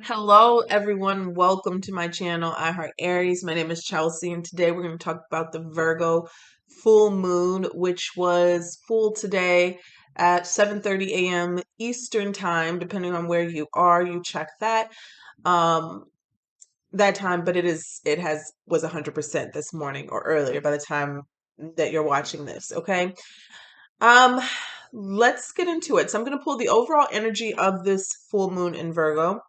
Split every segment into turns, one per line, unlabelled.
Hello, everyone. Welcome to my channel, I Heart Aries. My name is Chelsea, and today we're going to talk about the Virgo full moon, which was full today at 7:30 a.m. Eastern time, depending on where you are. You check um, that time, but was 100% this morning or earlier by the time that you're watching this. Okay. Um, let's get into it. So I'm going to pull the overall energy of this full moon in Virgo.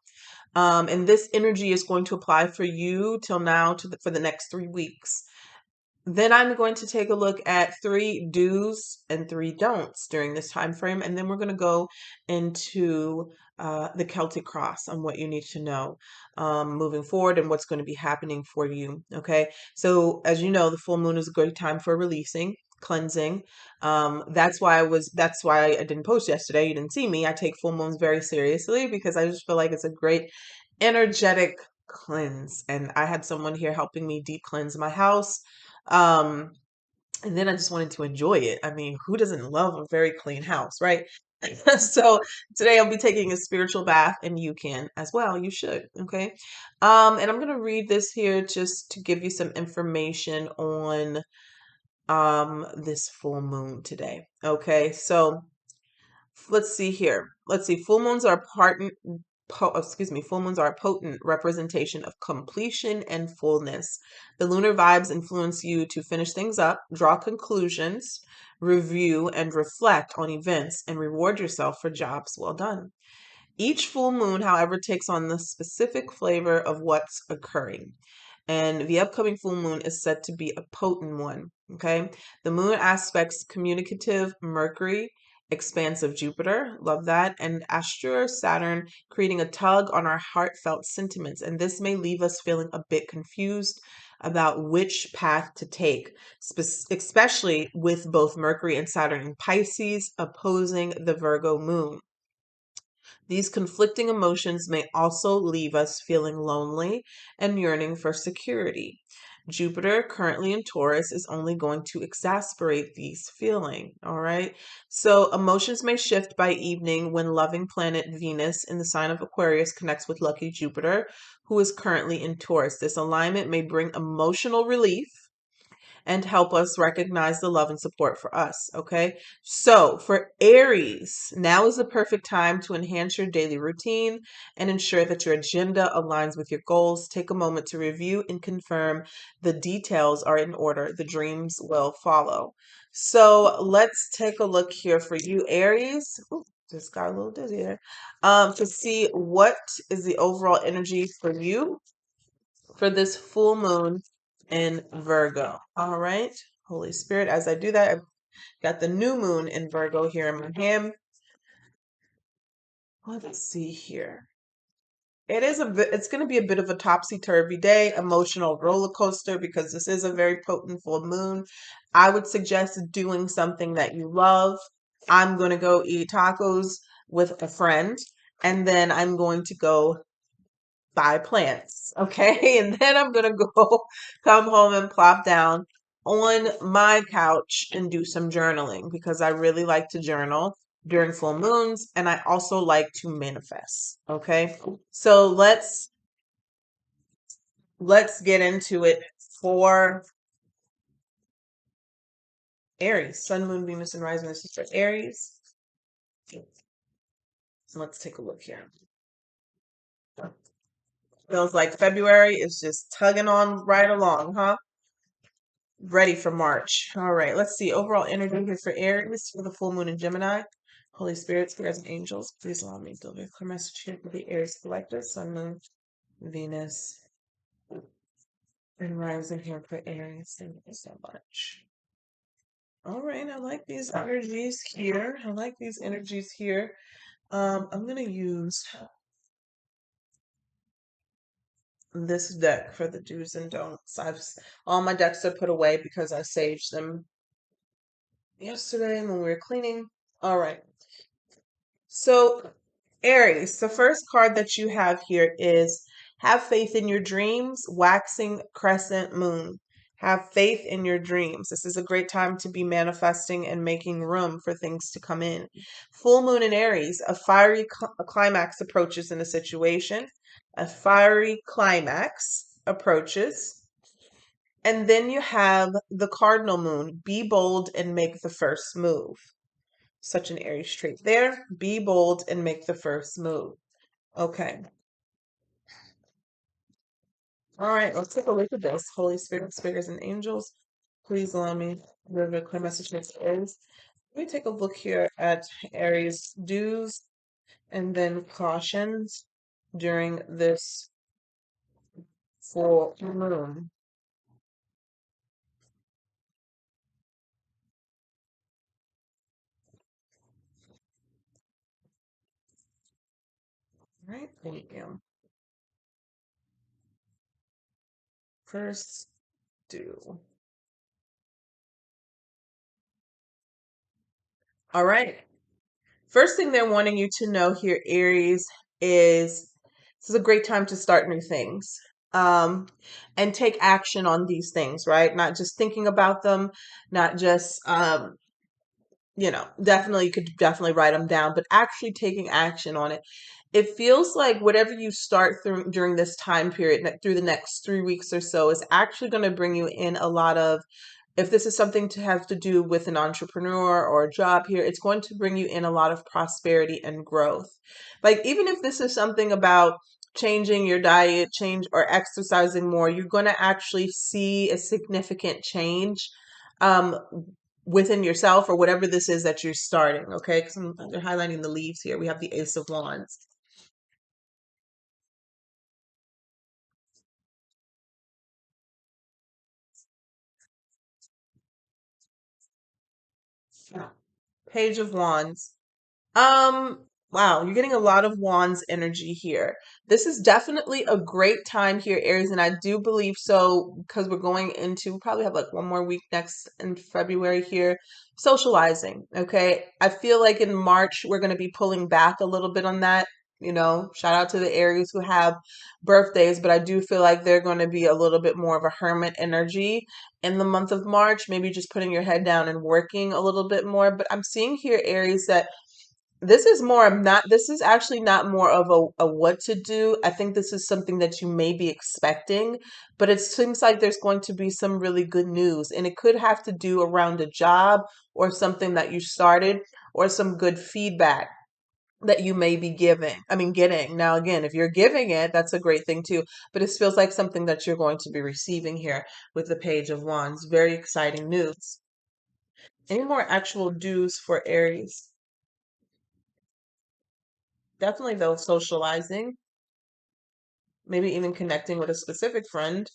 And this energy is going to apply for you till now for the next 3 weeks. Then I'm going to take a look at 3 do's and 3 don'ts during this time frame, and then we're going to go into the Celtic cross on what you need to know moving forward and what's going to be happening for you. Okay, so as you know, the full moon is a great time for releasing, cleansing. That's why I didn't post yesterday. You didn't see me. I take full moons very seriously because I just feel like it's a great energetic cleanse, and I had someone here helping me deep cleanse my house. Um, and then I just wanted to enjoy it. I mean, who doesn't love a very clean house, right? So today I'll be taking a spiritual bath, and you can as well. You should, okay? And I'm gonna read this here just to give you some information on this full moon today. Okay, so let's see here. Let's see. Full moons are a potent representation of completion and fullness. The lunar vibes influence you to finish things up, draw conclusions, review and reflect on events, and reward yourself for jobs well done. Each full moon, however, takes on the specific flavor of what's occurring. And the upcoming full moon is said to be a potent one. Okay. The moon aspects communicative Mercury, expansive Jupiter, love that, and astral Saturn, creating a tug on our heartfelt sentiments. And this may leave us feeling a bit confused about which path to take, especially with both Mercury and Saturn in Pisces opposing the Virgo moon. These conflicting emotions may also leave us feeling lonely and yearning for security. Jupiter, currently in Taurus, is only going to exacerbate these feelings. All right. So emotions may shift by evening when loving planet Venus in the sign of Aquarius connects with lucky Jupiter, who is currently in Taurus. This alignment may bring emotional relief and help us recognize the love and support for us. Okay. So for Aries, now is the perfect time to enhance your daily routine and ensure that your agenda aligns with your goals. Take a moment to review and confirm the details are in order. The dreams will follow. So let's take a look here for you, Aries. Ooh, just got a little dizzy there. To see what is the overall energy for you for this full moon in Virgo. All right, Holy Spirit, as I do that, I've got the new moon in Virgo here in my hand. Let's see here. It's going to be a bit of a topsy-turvy day, emotional roller coaster, because this is a very potent full moon. I would suggest doing something that you love. I'm going to go eat tacos with a friend, and then I'm going to go buy plants. Okay. And then I'm going to go come home and plop down on my couch and do some journaling because I really like to journal during full moons, and I also like to manifest. Okay. So let's get into it for Aries. Sun, moon, Venus, and rising. This is for Aries. Let's take a look here. Feels like February is just tugging on right along, huh? Ready for March. All right, let's see. Overall energy here for Aries for the full moon in Gemini. Holy Spirit, spirits, and angels, please allow me to deliver a clear message here for the Aries collective, Sun, Moon, Venus, and rising here for Aries. Thank you so much. All right, I like these energies here. I like these energies here. I'm gonna use this deck for the do's and don'ts. All my decks are put away because I saved them yesterday when we were cleaning. All right. So, Aries, the first card that you have here is Have Faith in Your Dreams, Waxing Crescent Moon. Have faith in your dreams. This is a great time to be manifesting and making room for things to come in. Full moon in Aries, a fiery climax approaches in a situation. A fiery climax approaches. And then you have the cardinal moon. Be bold and make the first move. Such an Aries trait there. Be bold and make the first move. Okay. All right, let's take a look at this. Holy Spirit, spirits, and angels, please allow me to reveal a clear message next to Aries. Let me take a look here at Aries' do's and then cautions during this full moon. All right, thank you. First do. All right. First thing they're wanting you to know here, Aries, is this is a great time to start new things. And take action on these things, right? Not just thinking about them, not just definitely you could definitely write them down, but actually taking action on it. It feels like whatever you start through during this time period, through the next 3 weeks or so, is actually going to bring you in a lot of, if this is something to have to do with an entrepreneur or a job here, it's going to bring you in a lot of prosperity and growth. Like, even if this is something about changing your diet, change or exercising more, you're going to actually see a significant change um, within yourself or whatever this is that you're starting. Okay. Because they're highlighting the leaves here. We have the Ace of Wands. Page of Wands. Wow, you're getting a lot of wands energy here. This is definitely a great time here, Aries, and I do believe so because we're going into probably have like one more week next in February here, socializing. Okay. I feel like in March we're going to be pulling back a little bit on that. Shout out to the Aries who have birthdays, but I do feel like they're going to be a little bit more of a hermit energy in the month of March, maybe just putting your head down and working a little bit more. But I'm seeing here, Aries, that this is actually not more of a what to do. I think this is something that you may be expecting, but it seems like there's going to be some really good news, and it could have to do around a job or something that you started or some good feedback that you may be getting. Now, again, if you're giving it, that's a great thing too, but it feels like something that you're going to be receiving here with the Page of Wands. Very exciting news. Any more actual do's for Aries? Definitely, though, socializing, maybe even connecting with a specific friend.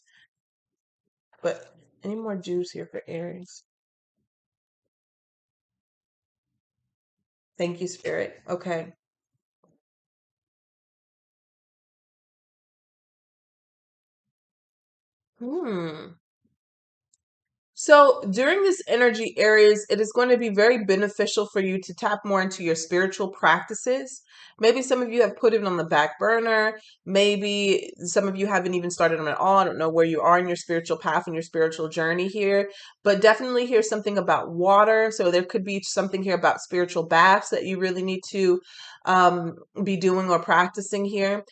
But any more Jews here for Aries? Thank you, Spirit. Okay. Hmm. So during this energy Aries, it is going to be very beneficial for you to tap more into your spiritual practices. Maybe some of you have put it on the back burner. Maybe some of you haven't even started them at all. I don't know where you are in your spiritual path and your spiritual journey here, but definitely here's something about water. So there could be something here about spiritual baths that you really need to be doing or practicing here.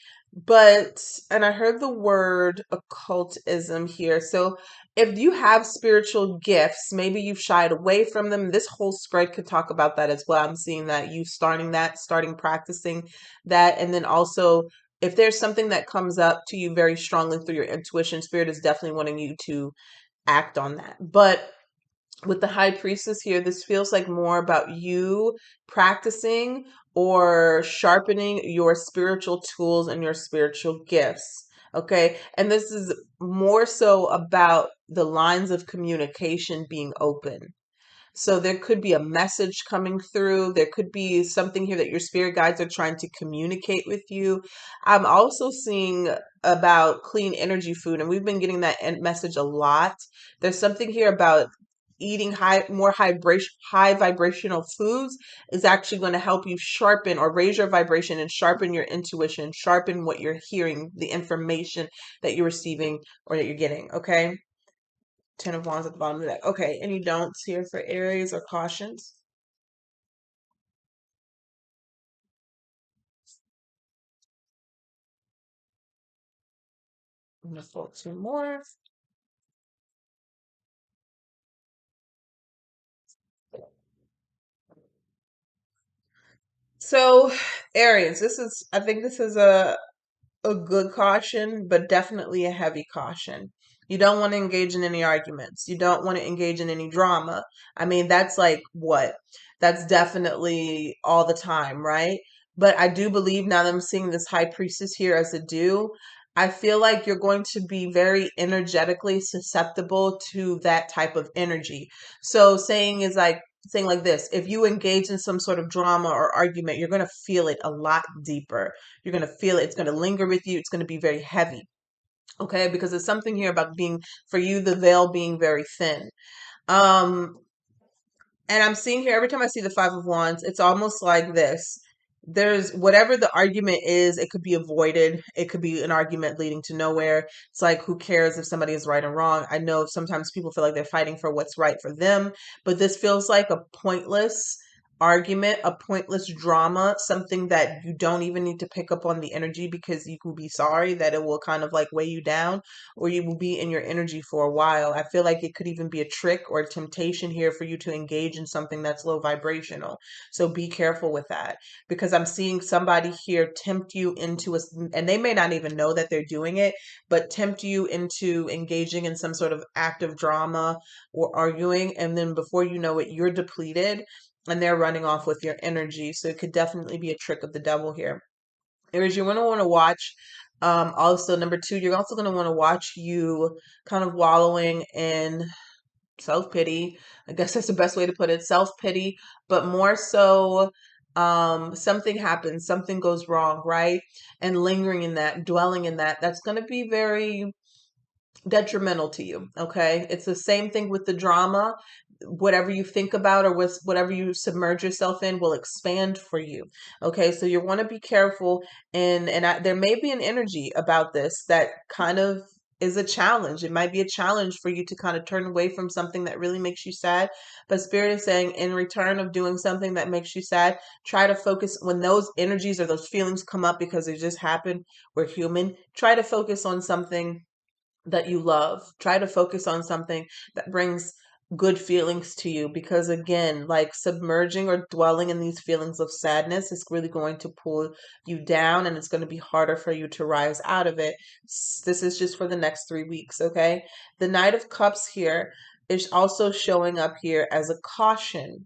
And I heard the word occultism here. So if you have spiritual gifts, maybe you've shied away from them. This whole spread could talk about that as well. I'm seeing that you starting practicing that. And then also, if there's something that comes up to you very strongly through your intuition, spirit is definitely wanting you to act on that. But with the high priestess here, this feels like more about you practicing or sharpening your spiritual tools and your spiritual gifts. Okay. And this is more so about the lines of communication being open. So there could be a message coming through. There could be something here that your spirit guides are trying to communicate with you. I'm also seeing about clean energy food, and we've been getting that message a lot. There's something here about eating high vibrational foods is actually going to help you sharpen or raise your vibration and sharpen your intuition, sharpen what you're hearing, the information that you're receiving or that you're getting. Okay. Ten of Wands at the bottom of the deck. Okay, any don'ts here for Aries or cautions? I'm gonna pull two more. So, Aries, I think this is a good caution, but definitely a heavy caution. You don't want to engage in any arguments. You don't want to engage in any drama. I mean, that's like what? That's definitely all the time, right? But I do believe now that I'm seeing this high priestess here as a do, I feel like you're going to be very energetically susceptible to that type of energy. So saying like this, if you engage in some sort of drama or argument, you're going to feel it a lot deeper. You're going to feel it. It's going to linger with you. It's going to be very heavy. Okay. Because there's something here about being, for you, the veil being very thin. Um, and I'm seeing here every time I see the Five of Wands, it's almost like this. There's whatever the argument is, it could be avoided. It could be an argument leading to nowhere. It's like, who cares if somebody is right or wrong? I know sometimes people feel like they're fighting for what's right for them, but this feels like a pointless argument, a pointless drama, something that you don't even need to pick up on the energy because you will be sorry that it will kind of like weigh you down or you will be in your energy for a while. I feel like it could even be a trick or a temptation here for you to engage in something that's low vibrational. So be careful with that because I'm seeing somebody here tempt you into and they may not even know that they're doing it, but tempt you into engaging in some sort of active drama or arguing. And then before you know it, you're depleted and they're running off with your energy. So it could definitely be a trick of the devil here. Aries, you're going to want to watch. Also, number two, you're also going to want to watch you kind of wallowing in self pity. I guess that's the best way to put it, self pity, but more so, something happens, something goes wrong, right? And lingering in that, dwelling in that, that's going to be very detrimental to you. Okay. It's the same thing with the drama. Whatever you think about or whatever you submerge yourself in will expand for you. Okay. So you want to be careful. There may be an energy about this that kind of is a challenge. It might be a challenge for you to kind of turn away from something that really makes you sad. But Spirit is saying, in return of doing something that makes you sad, try to focus when those energies or those feelings come up because it just happened. We're human. Try to focus on something that you love. Try to focus on something that brings good feelings to you because again, like submerging or dwelling in these feelings of sadness is really going to pull you down and it's going to be harder for you to rise out of it. This is just for the next 3 weeks, okay? The Knight of Cups here is also showing up here as a caution.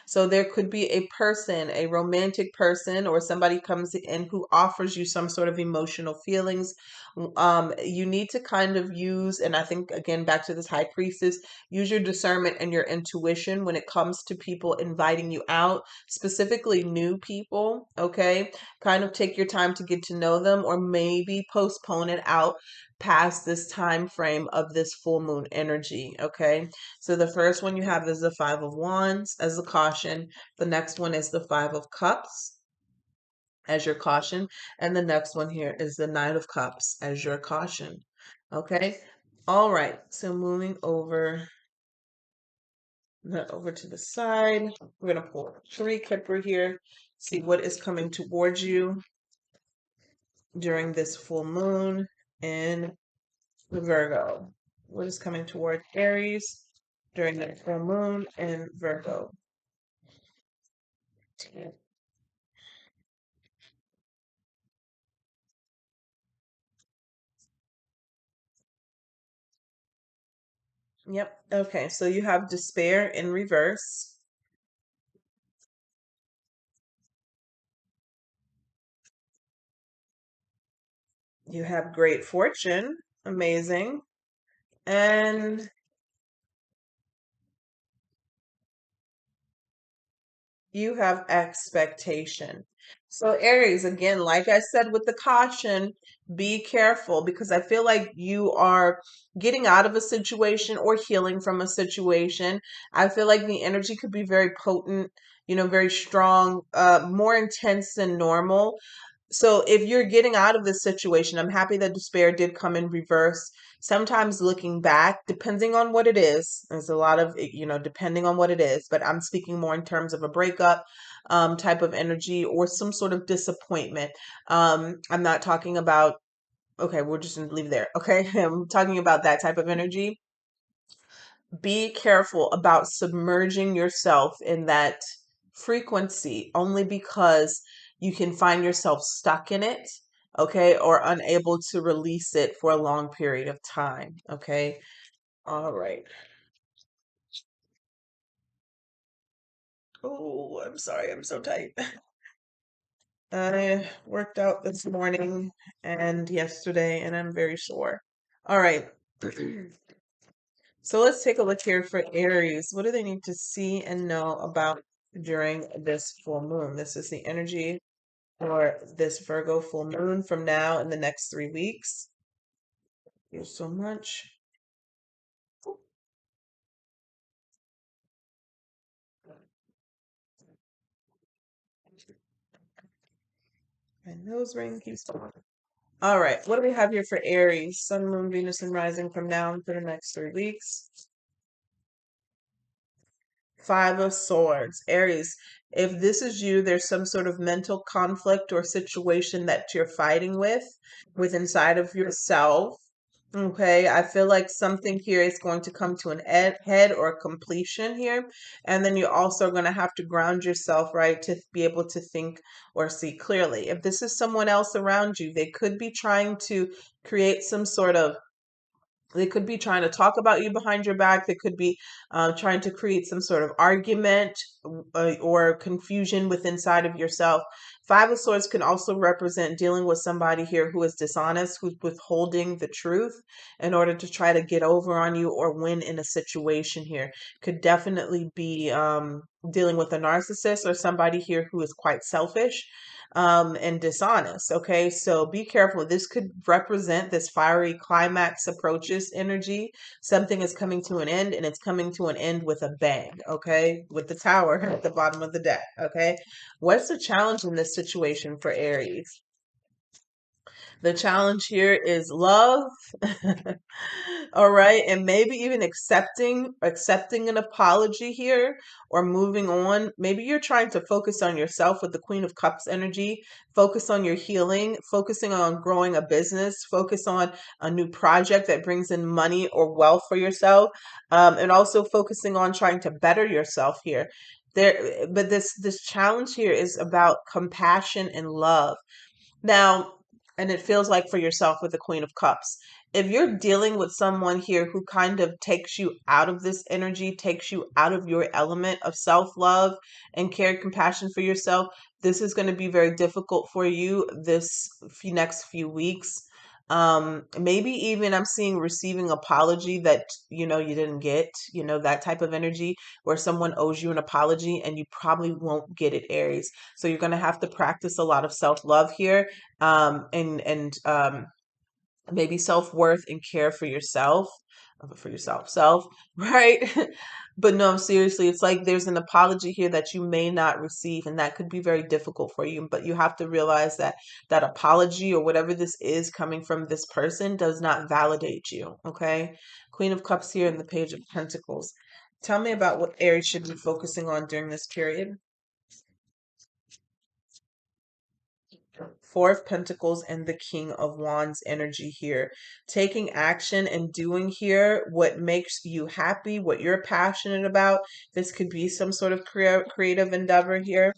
So there could be a person, a romantic person, or somebody comes in who offers you some sort of emotional feelings. You need to kind of use, and I think again back to this high priestess, use your discernment and your intuition when it comes to people inviting you out, specifically new people. Okay, kind of take your time to get to know them, or maybe postpone it out past this time frame of this full moon energy. Okay, so the first one you have is the Five of Wands as a caution. The next one is the Five of Cups as your caution. And the next one here is the Nine of Cups as your caution. Okay. All right. So moving over to the side. We're going to pull a tree kipper here. See what is coming towards you during this full moon in Virgo. What is coming toward Aries during the full moon in Virgo? Yep. Okay. So you have despair in reverse. You have great fortune. Amazing. And you have expectation. So, Aries, again, like I said with the caution, be careful because I feel like you are getting out of a situation or healing from a situation. I feel like the energy could be very potent, very strong, more intense than normal. So if you're getting out of this situation, I'm happy that despair did come in reverse. Sometimes looking back, depending on what it is, there's a lot of, depending on what it is, but I'm speaking more in terms of a breakup type of energy or some sort of disappointment. I'm not talking about, okay, we're just gonna leave there. Okay. I'm talking about that type of energy. Be careful about submerging yourself in that frequency only because you can find yourself stuck in it, okay, or unable to release it for a long period of time, okay? All right. Oh, I'm sorry, I'm so tight. I worked out this morning and yesterday, and I'm very sore. All right. So let's take a look here for Aries. What do they need to see and know about during this full moon? This is the energy for this Virgo full moon from now in the next 3 weeks. Thank you so much. My nose ring keeps going. All right, what do we have here for Aries? Sun, moon, Venus, and rising from now for the next 3 weeks. Five of Swords. Aries, if this is you, there's some sort of mental conflict or situation that you're fighting with inside of yourself. Okay, I feel like something here is going to come to an head or completion here. And then you're also going to have to ground yourself, right, to be able to think or see clearly. If this is someone else around you, they could be trying to create some sort of they could be trying to talk about you behind your back. They could be trying to create some sort of argument or confusion with inside of yourself. Five of Swords can also represent dealing with somebody here who is dishonest, who's withholding the truth in order to try to get over on you or win in a situation here. Could definitely be dealing with a narcissist or somebody here who is quite selfish and dishonest. Okay, so be careful. This could represent this fiery climax approaches energy. Something is coming to an end and it's coming to an end with a bang. Okay, with the tower at the bottom of the deck. Okay, what's the challenge in this situation for Aries? The challenge here is love. All right, and maybe even accepting an apology here or moving on. Maybe you're trying to focus on yourself with the Queen of Cups energy, focus on your healing, focusing on growing a business, focus on a new project that brings in money or wealth for yourself, and also focusing on trying to better yourself here. But this challenge here is about compassion and love. Now, and it feels like for yourself with the Queen of Cups. If you're dealing with someone here who kind of takes you out of this energy, takes you out of your element of self-love and care and compassion for yourself, this is going to be very difficult for you this next few weeks. Maybe even I'm seeing receiving apology that you didn't get, that type of energy where someone owes you an apology and you probably won't get it, Aries. So you're going to have to practice a lot of self-love here, and maybe self-worth and care for yourself, self, right? But no, seriously, it's like there's an apology here that you may not receive, and that could be very difficult for you. But you have to realize that that apology or whatever this is coming from this person does not validate you. Okay, Queen of Cups here and the Page of Pentacles. Tell me about what Aries should be focusing on during this period. Four of Pentacles and the King of Wands energy here. Taking action and doing here what makes you happy, what you're passionate about. This could be some sort of creative endeavor here.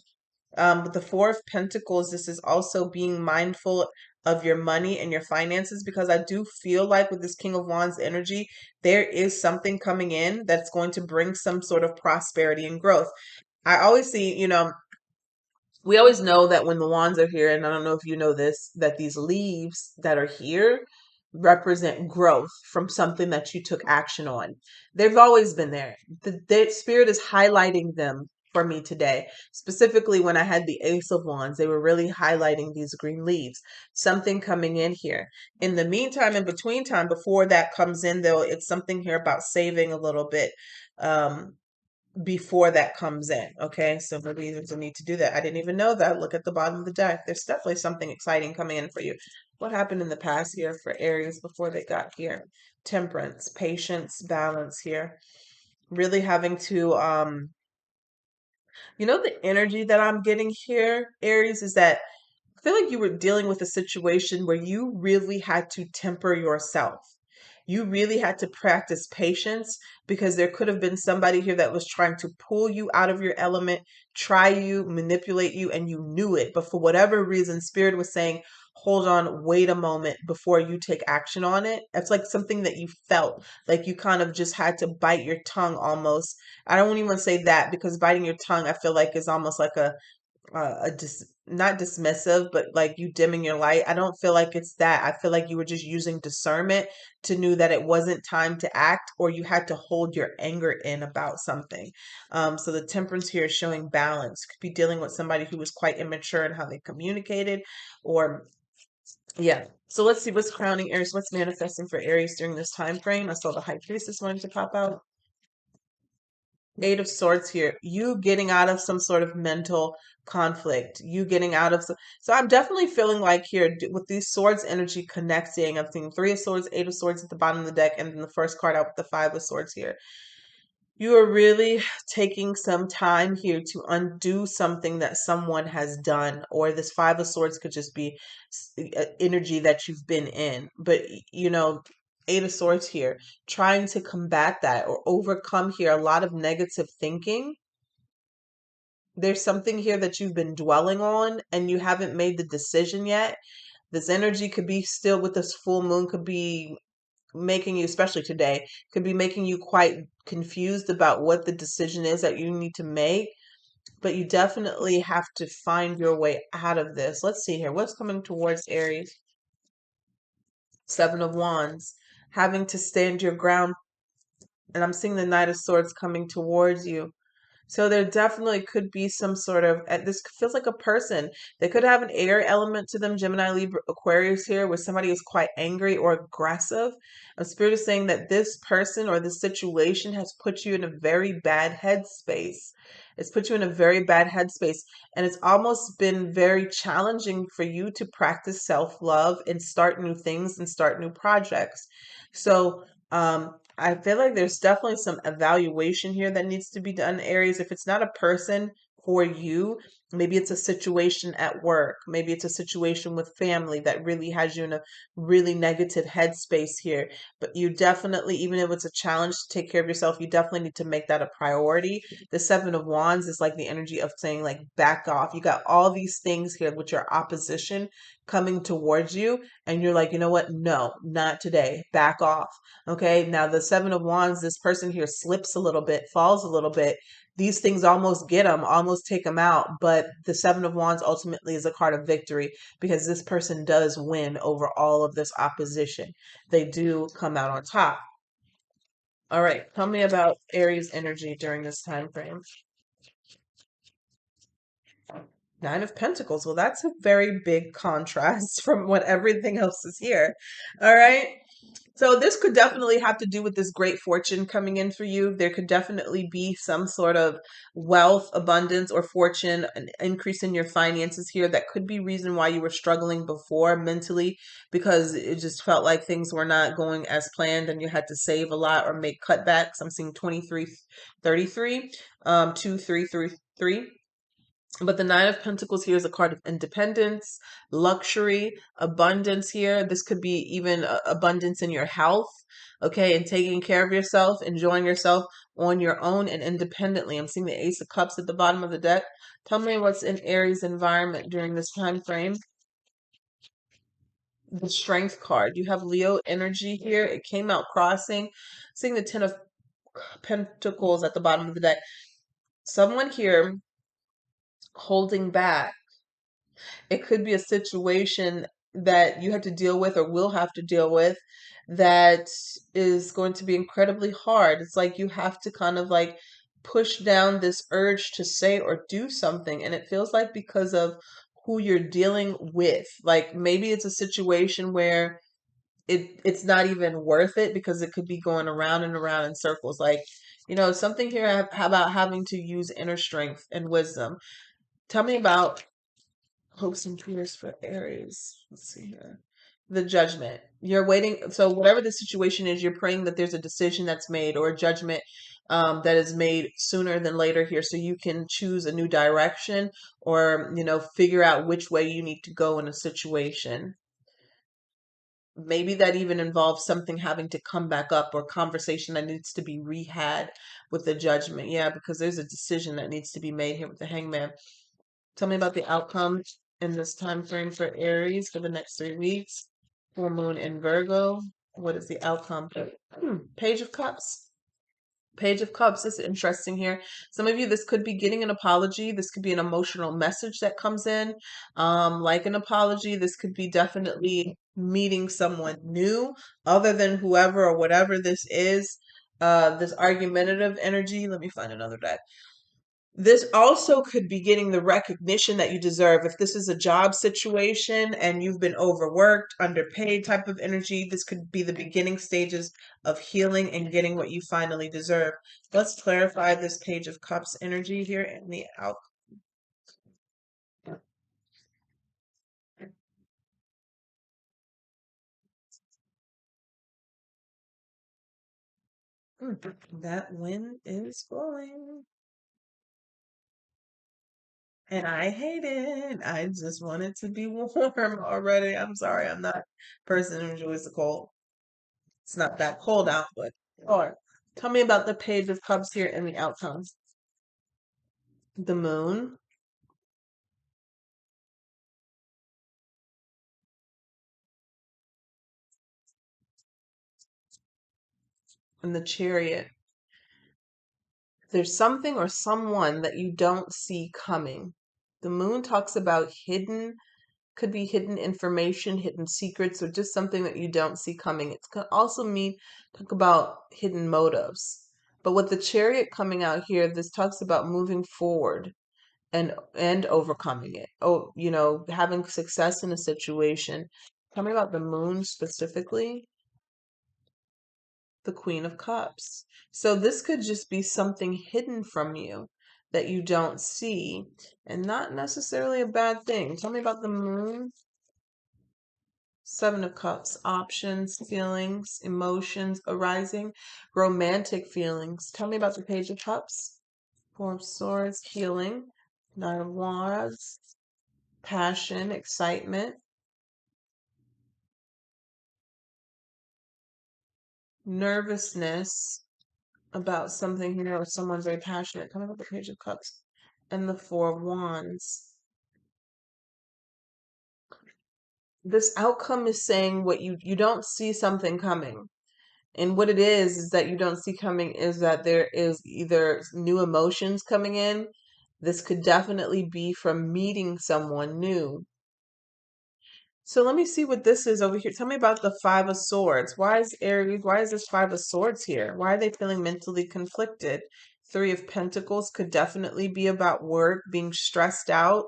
With the Four of Pentacles, this is also being mindful of your money and your finances, because I do feel like with this King of Wands energy, there is something coming in that's going to bring some sort of prosperity and growth. I always see, we always know that when the wands are here, and I don't know if you know this, that these leaves that are here represent growth from something that you took action on. They've always been there. The spirit is highlighting them for me today. Specifically, when I had the Ace of Wands, they were really highlighting these green leaves. Something coming in here. In the meantime, in between time, before that comes in, though, it's something here about saving a little bit. Um, before that comes in. Okay, so maybe there's a need to do that. I didn't even know that. Look at the bottom of the deck. There's definitely something exciting coming in for you. What happened in the past here for Aries before they got here? Temperance, patience, balance here. Really having to the energy that I'm getting here, Aries, is that I feel like you were dealing with a situation where you really had to temper yourself. You really had to practice patience because there could have been somebody here that was trying to pull you out of your element, try you, manipulate you, and you knew it. But for whatever reason, Spirit was saying, hold on, wait a moment before you take action on it. It's like something that you felt like you kind of just had to bite your tongue almost. I don't even say that because biting your tongue, I feel like is almost like not dismissive, but like you dimming your light. I don't feel like it's that. I feel like you were just using discernment to know that it wasn't time to act, or you had to hold your anger in about something. So the temperance here is showing balance. Could be dealing with somebody who was quite immature in how they communicated, or yeah. So let's see what's crowning Aries. What's manifesting for Aries during this time frame? I saw the High Priestess wanting to pop out. Eight of Swords here, you getting out of some sort of mental conflict, you getting out of so I'm definitely feeling like here with these swords energy connecting. I'm seeing Three of Swords, Eight of Swords at the bottom of the deck, and then the first card out with the Five of Swords here. You are really taking some time here to undo something that someone has done, or this Five of Swords could just be energy that you've been in. But, Eight of Swords here, trying to combat that or overcome here a lot of negative thinking. There's something here that you've been dwelling on and you haven't made the decision yet. This energy could be still with this full moon, could be making you, especially today, could be making you quite confused about what the decision is that you need to make. But you definitely have to find your way out of this. Let's see here. What's coming towards Aries? Seven of Wands. Having to stand your ground. And I'm seeing the Knight of Swords coming towards you. So there definitely could be some sort of, this feels like a person. They could have an air element to them, Gemini, Libra, Aquarius here, where somebody is quite angry or aggressive. And Spirit is saying that this person or this situation has put you in a very bad headspace. It's put you in a very bad headspace. And it's almost been very challenging for you to practice self-love and start new things and start new projects. So, I feel like there's definitely some evaluation here that needs to be done, Aries. If it's not a person for you, maybe it's a situation at work, maybe it's a situation with family that really has you in a really negative headspace here. But you definitely, even if it's a challenge to take care of yourself, you definitely need to make that a priority. The Seven of Wands is like the energy of saying, like, back off. You got all these things here with your opposition coming towards you, and you're like, you know what? No, not today. Back off. Okay, now the Seven of Wands, this person here slips a little bit, falls a little bit. These things almost get them, almost take them out. But the Seven of Wands ultimately is a card of victory because this person does win over all of this opposition. They do come out on top. All right, tell me about Aries energy during this time frame. Nine of Pentacles. Well, that's a very big contrast from what everything else is here. All right. So this could definitely have to do with this great fortune coming in for you. There could definitely be some sort of wealth, abundance, or fortune, an increase in your finances here. That could be reason why you were struggling before mentally, because it just felt like things were not going as planned and you had to save a lot or make cutbacks. I'm seeing 2333, 2333. But the Nine of Pentacles here is a card of independence, luxury, abundance here. This could be even abundance in your health, okay, and taking care of yourself, enjoying yourself on your own and independently. I'm seeing the Ace of Cups at the bottom of the deck. Tell me what's in Aries environment during this time frame. The Strength card. You have Leo energy here. It came out crossing. Seeing the Ten of Pentacles at the bottom of the deck. Someone here holding back. It could be a situation that you have to deal with or will have to deal with that is going to be incredibly hard. It's like you have to kind of like push down this urge to say or do something. And it feels like because of who you're dealing with, like maybe it's a situation where it's not even worth it because it could be going around and around in circles. Like, Something here about having to use inner strength and wisdom. Tell me about hopes and fears for Aries. Let's see here. The judgment. You're waiting. So whatever the situation is, you're praying that there's a decision that's made or a judgment that is made sooner than later here, so you can choose a new direction or figure out which way you need to go in a situation. Maybe that even involves something having to come back up or conversation that needs to be rehad with the judgment. Yeah, because there's a decision that needs to be made here with the hangman. Tell me about the outcome in this time frame for Aries for the next 3 weeks. Full moon in Virgo. What is the outcome? Page of Cups. Page of Cups is interesting here. Some of you, this could be getting an apology. This could be an emotional message that comes in, like an apology. This could be definitely meeting someone new other than whoever or whatever this is. This argumentative energy. Let me find another deck. This also could be getting the recognition that you deserve. If this is a job situation and you've been overworked, underpaid type of energy, this could be the beginning stages of healing and getting what you finally deserve. Let's clarify this Page of Cups energy here in the out. That wind is blowing. And I hate it. I just want it to be warm already. I'm sorry, I'm not a person who enjoys the cold. It's not that cold out, but or tell me about the Page of Cups here and the outcomes. The moon and the Chariot. There's something or someone that you don't see coming. The moon talks about hidden, could be hidden information, hidden secrets, or just something that you don't see coming. It could also mean talk about hidden motives. But with the Chariot coming out here, this talks about moving forward and overcoming it. Oh, having success in a situation. Tell me about the moon specifically. The Queen of Cups. So this could just be something hidden from you that you don't see and not necessarily a bad thing. Tell me about the moon. Seven of Cups, options, feelings, emotions arising, romantic feelings. Tell me about the Page of Cups. Four of Swords, healing. Nine of Wands, passion, excitement, nervousness about something here or someone very passionate. Tell me about the Page of Cups and the Four of Wands. This outcome is saying what you don't see something coming. And what it is that you don't see coming is that there is either new emotions coming in. This could definitely be from meeting someone new. So let me see what this is over here. Tell me about the Five of Swords. Why is this Five of Swords here? Why are they feeling mentally conflicted? Three of Pentacles could definitely be about work, being stressed out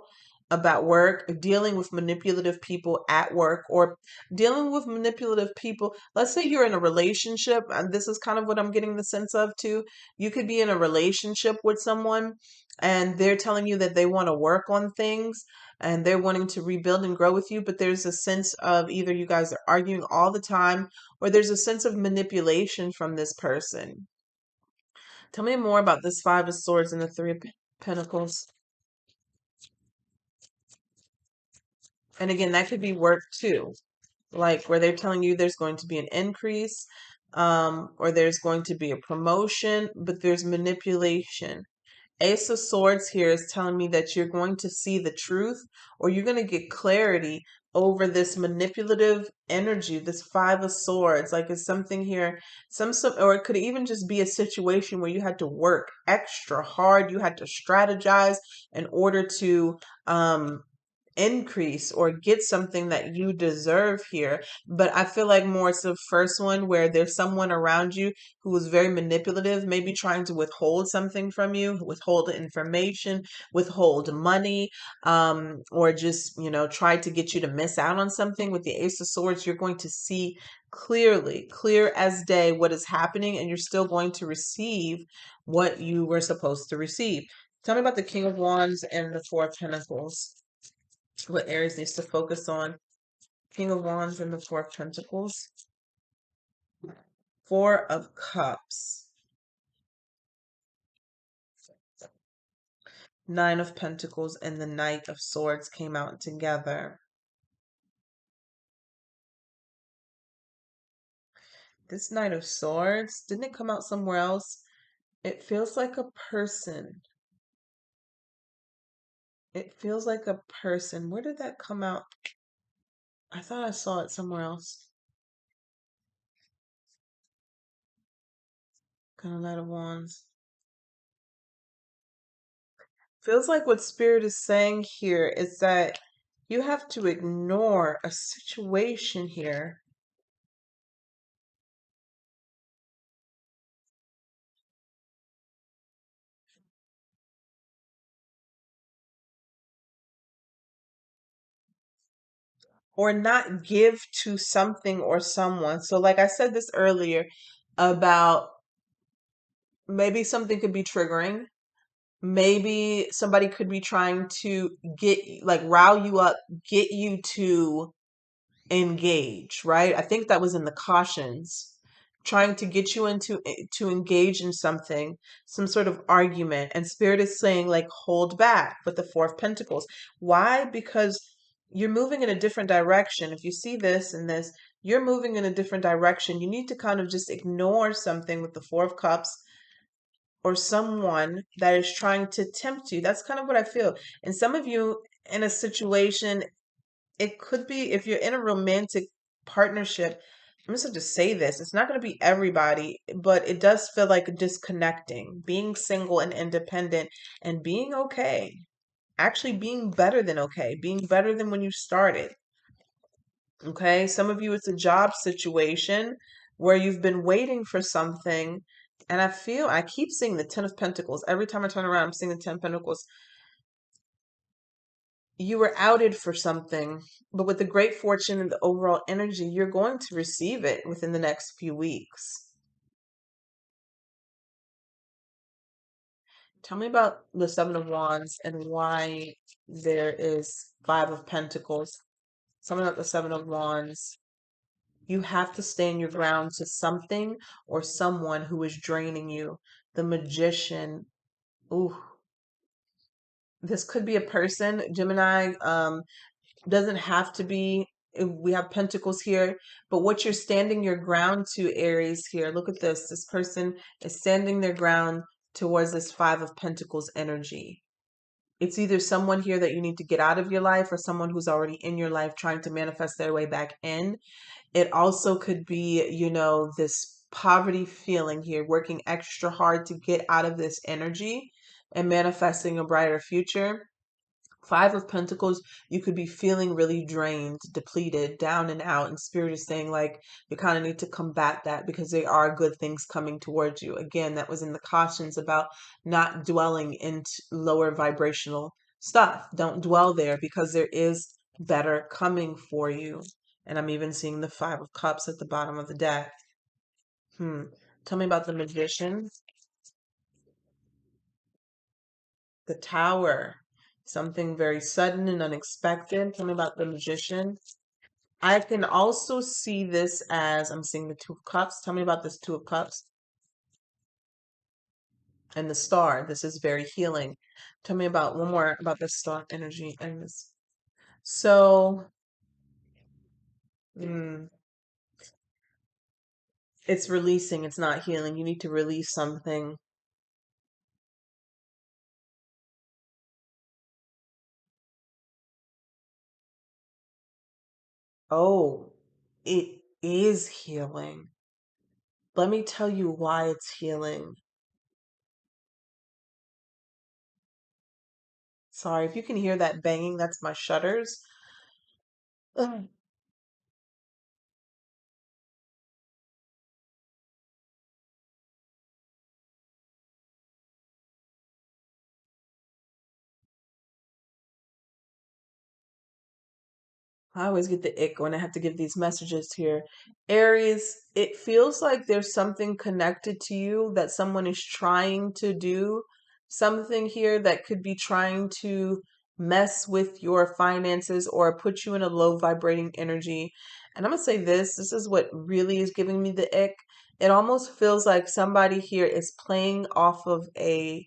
about work, dealing with manipulative people at work, or dealing with manipulative people. Let's say you're in a relationship, and this is kind of what I'm getting the sense of too. You could be in a relationship with someone and they're telling you that they want to work on things and they're wanting to rebuild and grow with you, but there's a sense of either you guys are arguing all the time or there's a sense of manipulation from this person. Tell me more about this Five of Swords and the Three of Pentacles. And again, that could be work too, like where they're telling you there's going to be an increase, or there's going to be a promotion, but there's manipulation. Ace of Swords here is telling me that you're going to see the truth or you're going to get clarity over this manipulative energy, this Five of Swords. Like it's something here, or it could even just be a situation where you had to work extra hard. You had to strategize in order to increase or get something that you deserve here. But I feel like more it's the first one where there's someone around you who is very manipulative, maybe trying to withhold something from you, withhold information, withhold money, or just, try to get you to miss out on something. With the Ace of Swords, you're going to see clearly, clear as day, what is happening, and you're still going to receive what you were supposed to receive. Tell me about the King of Wands and the Four of Pentacles. What Aries needs to focus on. King of Wands and the Four of Pentacles. Four of Cups. Nine of Pentacles and the Knight of Swords came out together. This Knight of Swords, didn't it come out somewhere else? It feels like a person. It feels like a person. Where did that come out? I thought I saw it somewhere else. Kind of Knight of Wands. Feels like what Spirit is saying here is that you have to ignore a situation here. Or not give to something or someone. So, like I said this earlier about maybe something could be triggering. Maybe somebody could be trying to get, like, rile you up, get you to engage, right? I think that was in the cautions, trying to get you to engage in something, some sort of argument. And Spirit is saying, like, hold back with the Four of Pentacles. Why? Because you're moving in a different direction. If you see this and this, you're moving in a different direction. You need to kind of just ignore something with the Four of Cups, or someone that is trying to tempt you. That's kind of what I feel. And some of you in a situation, it could be if you're in a romantic partnership. I'm just going to say this. It's not going to be everybody, but it does feel like disconnecting, being single and independent and being okay. Actually being better than okay, being better than when you started. Okay. Some of you, it's a job situation where you've been waiting for something. And I keep seeing the Ten of Pentacles. Every time I turn around, I'm seeing the Ten of Pentacles. You were outed for something, but with the great fortune and the overall energy, you're going to receive it within the next few weeks. Tell me about the Seven of Wands and why there is Five of Pentacles. Tell me about the Seven of Wands. You have to stand your ground to something or someone who is draining you. The Magician. Ooh, this could be a person, Gemini. Doesn't have to be. We have Pentacles here, but what you're standing your ground to, Aries, here. Look at this. This person is standing their ground towards this Five of Pentacles energy. It's either someone here that you need to get out of your life or someone who's already in your life trying to manifest their way back in. It also could be, this poverty feeling here, working extra hard to get out of this energy and manifesting a brighter future. Five of Pentacles, you could be feeling really drained, depleted, down and out. And Spirit is saying, like, you kind of need to combat that because there are good things coming towards you. Again, that was in the cautions about not dwelling into lower vibrational stuff. Don't dwell there because there is better coming for you. And I'm even seeing the Five of Cups at the bottom of the deck. Tell me about the Magician. The Tower. Something very sudden and unexpected. Tell me about the Magician. I can also see this as I'm seeing the Two of Cups. Tell me about this Two of Cups and the Star. This is very healing. Tell me about one more about the Star energy and this. So, mm, it's releasing. It's not healing. You need to release something. Oh, it is healing. Let me tell you why it's healing. Sorry if you can hear that banging, that's my shutters. Ugh. I always get the ick when I have to give these messages here. Aries, it feels like there's something connected to you that someone is trying to do, something here that could be trying to mess with your finances or put you in a low vibrating energy. And I'm gonna say this is what really is giving me the ick. It almost feels like somebody here is playing off of a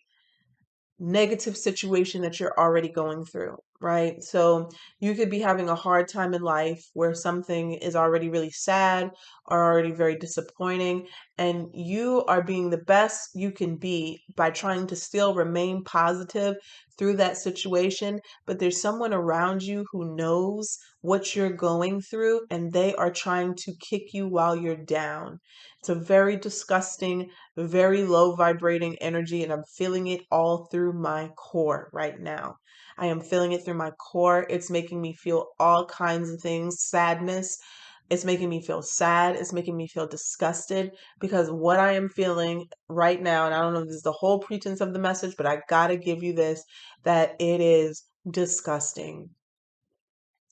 negative situation that you're already going through, right? So you could be having a hard time in life where something is already really sad or already very disappointing, and you are being the best you can be by trying to still remain positive through that situation. But there's someone around you who knows what you're going through, and they are trying to kick you while you're down. It's a very disgusting, very low vibrating energy, and I'm feeling it all through my core right now. I am feeling it through my core. It's making me feel all kinds of things, sadness. It's making me feel sad. It's making me feel disgusted because what I am feeling right now, and I don't know if this is the whole pretense of the message, but I gotta give you this, that it is disgusting.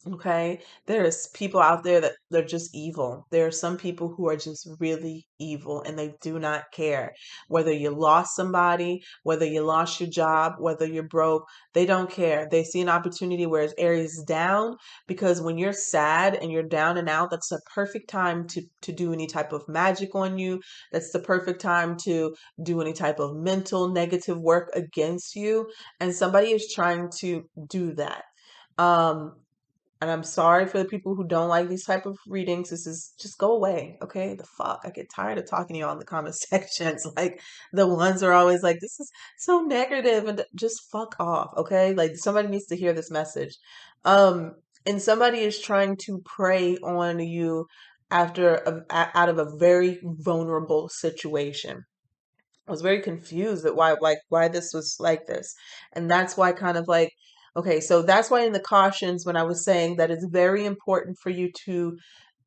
Okay, there's people out there that they're just evil. There are some people who are just really evil and they do not care whether you lost somebody, whether you lost your job, whether you're broke. They don't care. They see an opportunity where it's Aries down, because when you're sad and you're down and out, that's the perfect time to do any type of magic on you. That's the perfect time to do any type of mental negative work against you. And somebody is trying to do that. Um, and I'm sorry for the people who don't like these type of readings. This is just go away, okay? The fuck. I get tired of talking to y'all in the comment sections. Like the ones are always like, this is so negative, and just fuck off, okay? Like somebody needs to hear this message. And somebody is trying to prey on you out of a very vulnerable situation. I was very confused at why this was like this. And that's why kind of like, okay, so that's why in the cautions when I was saying that it's very important for you to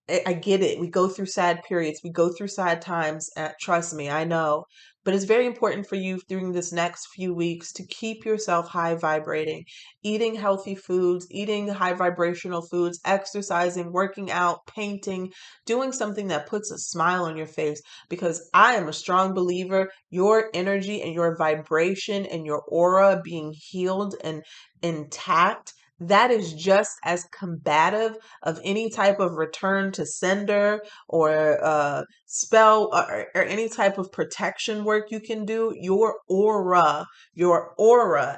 I get it. We go through sad periods. We go through sad times. Trust me, I know. But it's very important for you during this next few weeks to keep yourself high vibrating, eating healthy foods, eating high vibrational foods, exercising, working out, painting, doing something that puts a smile on your face. Because I am a strong believer, your energy and your vibration and your aura being healed and intact, that is just as combative of any type of return to sender or spell or any type of protection work you can do. Your aura,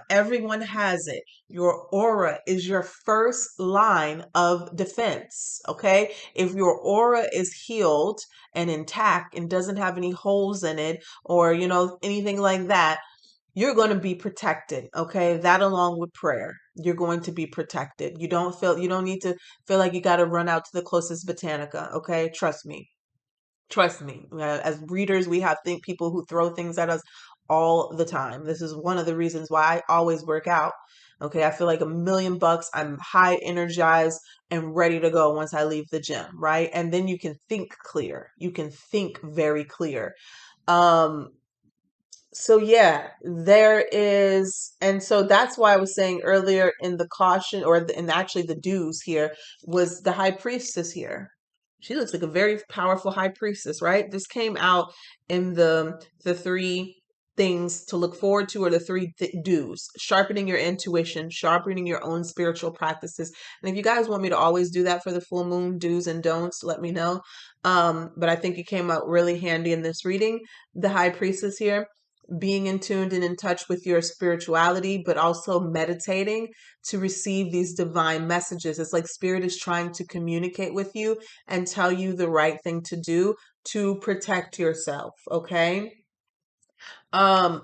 everyone has it. Your aura is your first line of defense. Okay. If your aura is healed and intact and doesn't have any holes in it or, anything like that, you're going to be protected. Okay. That along with prayer, you're going to be protected. You don't need to feel like you got to run out to the closest botanica. Okay. Trust me. Trust me. As readers, we have people who throw things at us all the time. This is one of the reasons why I always work out. Okay. I feel like $1,000,000. I'm high energized and ready to go once I leave the gym. Right. And then you can think clear. You can think very clear. Um, so yeah, there is, and so that's why I was saying earlier in the caution in actually the dues here was the high priestess here. She looks like a very powerful high priestess, right? This came out in the three things to look forward to, or the three dues: sharpening your intuition, sharpening your own spiritual practices. And if you guys want me to always do that for the full moon do's and don'ts, let me know. But I think it came out really handy in this reading. The high priestess here being in tuned and in touch with your spirituality, but also meditating to receive these divine messages. It's like spirit is trying to communicate with you and tell you the right thing to do to protect yourself. Okay.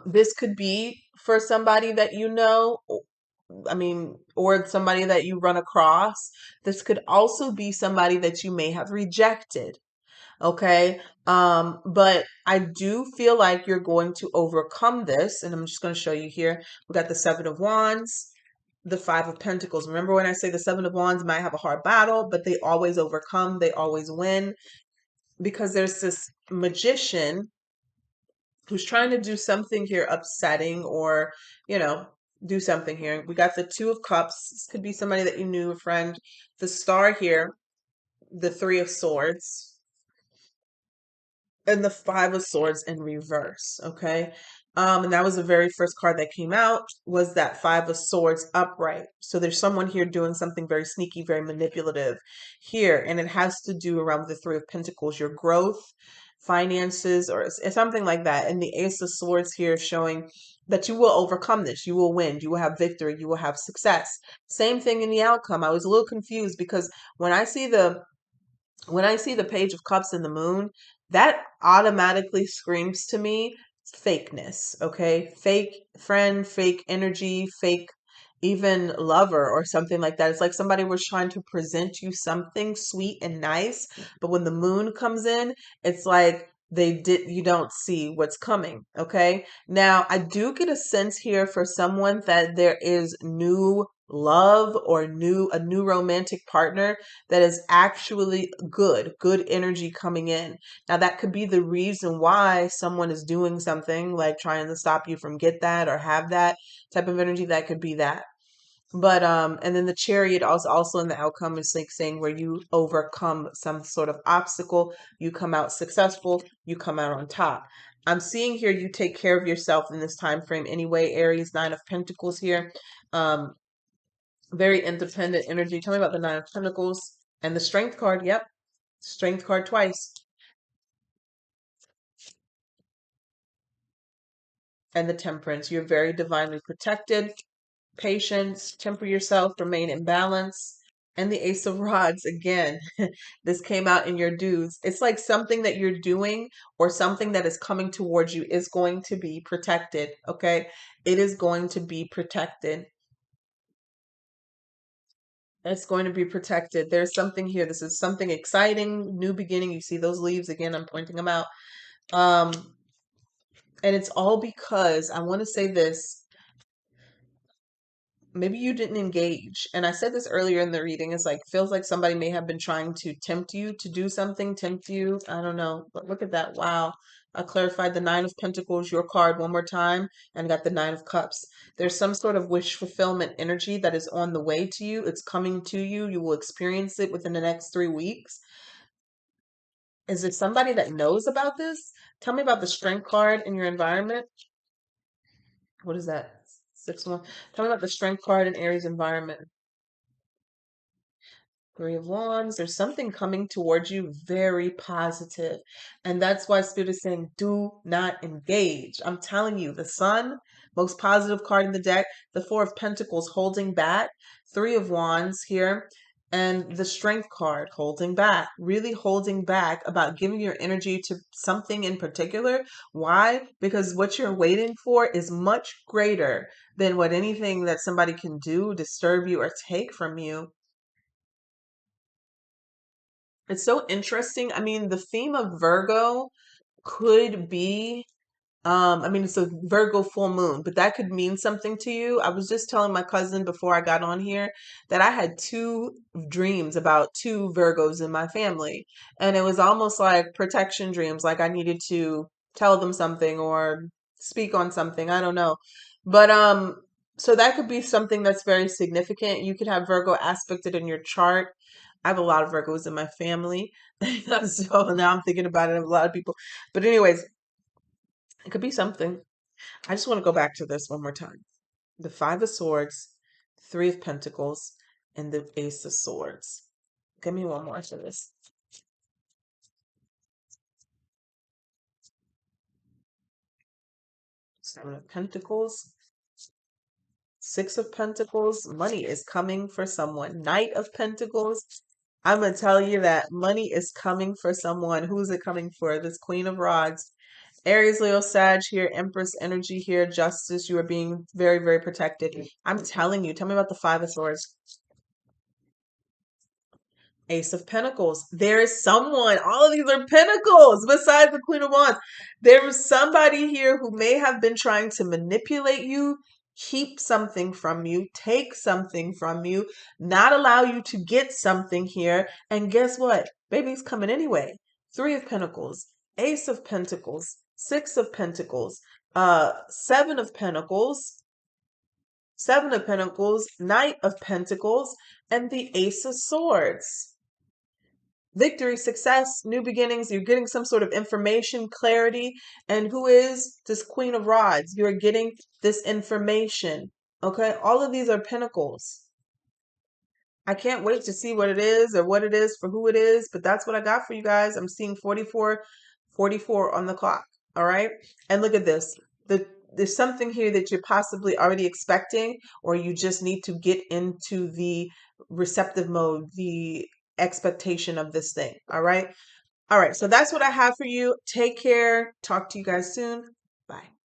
This could be for somebody that you know. I mean, or somebody that you run across. This could also be somebody that you may have rejected. Okay. But I do feel like you're going to overcome this. And I'm just going to show you here. We got the Seven of Wands. the Five of Pentacles. Remember when I say the Seven of Wands might have a hard battle, but they always overcome, they always win, because there's this magician who's trying to do something here upsetting, or, you know, do something here. We got the Two of Cups. This could be somebody that you knew, a friend. The Star here, the Three of Swords, and the Five of Swords in reverse. Okay. And that was the very first card that came out, was that Five of Swords upright. So there's someone here doing something very sneaky, very manipulative here, and it has to do around the Three of Pentacles, your growth, finances, or something like that. And the Ace of Swords here showing that you will overcome this, you will win, you will have victory, you will have success. Same thing in the outcome. I was a little confused because when I see the Page of Cups in the Moon, that automatically screams to me fakeness, okay? Fake friend, fake energy, fake even lover or something like that. It's like somebody was trying to present you something sweet and nice, but when the moon comes in, it's like you don't see what's coming, okay? Now, I do get a sense here for someone that there is new love or a new romantic partner that is actually good energy coming in. Now that could be the reason why someone is doing something like trying to stop you from get that or have that type of energy. That could be that. But and then the Chariot also in the outcome is like saying where you overcome some sort of obstacle, you come out successful, you come out on top. I'm seeing here you take care of yourself in this time frame anyway, Aries. Nine of Pentacles here. Um, very independent energy. Tell me about the Nine of Pentacles and the Strength card. Yep. Strength card twice. And the Temperance. You're very divinely protected. Patience. Temper yourself. Remain in balance. And the Ace of Rods again. This came out in your dudes. It's like something that you're doing or something that is coming towards you is going to be protected. Okay. It is going to be protected. It's going to be protected. There's something here. This is something exciting, new beginning. You see those leaves again. I'm pointing them out. Um, and it's all because I want to say this. Maybe you didn't engage. And I said this earlier in the reading. It's like, feels like somebody may have been trying to tempt you to do something, tempt you. I don't know. But look at that. Wow. I clarified the Nine of Pentacles, your card, one more time, and got the Nine of Cups. There's some sort of wish fulfillment energy that is on the way to you. It's coming to you. You will experience it within the next 3 weeks. Is there somebody that knows about this? Tell me about the Strength card in your environment. What is that? 6-1. Tell me about the Strength card in Aries environment. Three of Wands. There's something coming towards you very positive. And that's why Spirit is saying, do not engage. I'm telling you, the Sun, most positive card in the deck, the Four of Pentacles holding back, Three of Wands here, and the Strength card holding back, really holding back about giving your energy to something in particular. Why? Because what you're waiting for is much greater than what anything that somebody can do, disturb you, or take from you. It's so interesting. I mean, the theme of Virgo could be, I mean, it's a Virgo full moon, but that could mean something to you. I was just telling my cousin before I got on here that I had two dreams about two Virgos in my family, and it was almost like protection dreams, like I needed to tell them something or speak on something. I don't know. But so that could be something that's very significant. You could have Virgo aspected in your chart. I have a lot of Virgos in my family. So now I'm thinking about it. I have a lot of people. But anyways, it could be something. I just want to go back to this one more time. The Five of Swords, Three of Pentacles, and the Ace of Swords. Give me one more for this. Seven of Pentacles, Six of Pentacles. Money is coming for someone. Knight of Pentacles. I'm going to tell you that money is coming for someone. Who's it coming for? This Queen of Rods. Aries, Leo, Sag here, Empress energy here, Justice. You are being very, very protected. I'm telling you. Tell me about the Five of Swords. Ace of Pentacles. There is someone, all of these are pentacles besides the Queen of Wands. There is somebody here who may have been trying to manipulate you, keep something from you, take something from you, not allow you to get something here. And guess what? Baby's coming anyway. Three of Pentacles, Ace of Pentacles, Six of Pentacles, Seven of Pentacles, Seven of Pentacles, Knight of Pentacles, and the Ace of Swords. Victory, success, new beginnings. You're getting some sort of information, clarity. And who is this Queen of Rods? You're getting this information. Okay. All of these are pentacles. I can't wait to see what it is or what it is for who it is, but that's what I got for you guys. I'm seeing 44 on the clock. All right. And look at this. There's something here that you're possibly already expecting, or you just need to get into the receptive mode, the expectation of this thing. All right. All right. So that's what I have for you. Take care. Talk to you guys soon. Bye.